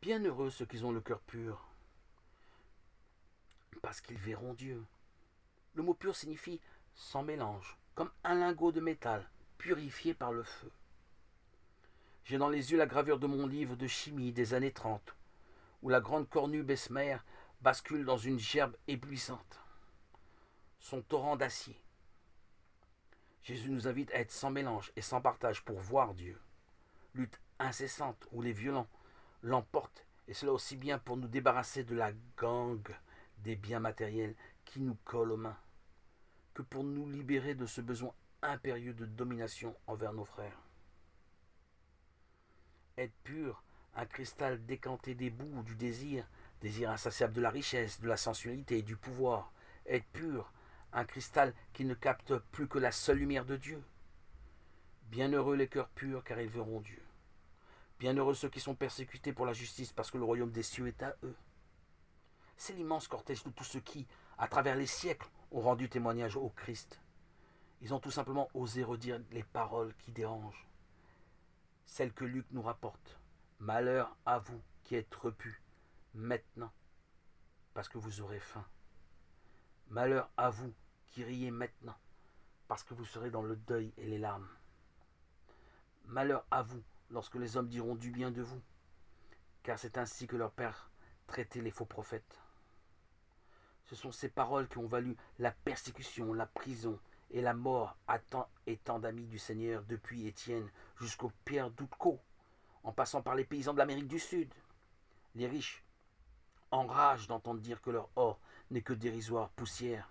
Bienheureux ceux qui ont le cœur pur, parce qu'ils verront Dieu. Le mot pur signifie sans mélange, comme un lingot de métal, purifié par le feu. J'ai dans les yeux la gravure de mon livre de chimie des années 30, où la grande cornue Bessemer bascule dans une gerbe éblouissante. Son torrent d'acier. Jésus nous invite à être sans mélange et sans partage pour voir Dieu. Lutte incessante où les violents l'emportent, et cela aussi bien pour nous débarrasser de la gangue des biens matériels qui nous collent aux mains, que pour nous libérer de ce besoin impérieux de domination envers nos frères. Être pur, un cristal décanté des boues du désir, désir insatiable de la richesse, de la sensualité et du pouvoir. Être pur, un cristal qui ne capte plus que la seule lumière de Dieu. Bienheureux les cœurs purs, car ils verront Dieu. Bienheureux ceux qui sont persécutés pour la justice, parce que le royaume des cieux est à eux. C'est l'immense cortège de tous ceux qui, à travers les siècles, ont rendu témoignage au Christ. Ils ont tout simplement osé redire les paroles qui dérangent, celles que Luc nous rapporte. Malheur à vous qui êtes repus maintenant, parce que vous aurez faim. Malheur à vous qui riez maintenant, parce que vous serez dans le deuil et les larmes. Malheur à vous lorsque les hommes diront du bien de vous, car c'est ainsi que leur père traitait les faux prophètes. Ce sont ces paroles qui ont valu la persécution, la prison et la mort à tant et tant d'amis du Seigneur, depuis Étienne jusqu'au Pierre Doutco, en passant par les paysans de l'Amérique du Sud. Les riches enragent d'entendre dire que leur or n'est que dérisoire poussière,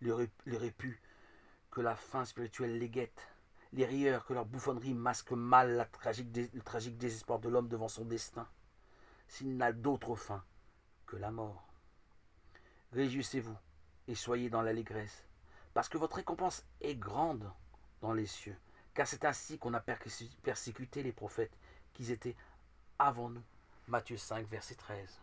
les répus que la faim spirituelle les guette, les rieurs que leur bouffonnerie masque mal le tragique désespoir de l'homme devant son destin, s'il n'a d'autre fin que la mort. Réjouissez-vous et soyez dans l'allégresse, parce que votre récompense est grande dans les cieux, car c'est ainsi qu'on a persécuté les prophètes qui étaient avant nous. Matthieu 5, verset 13.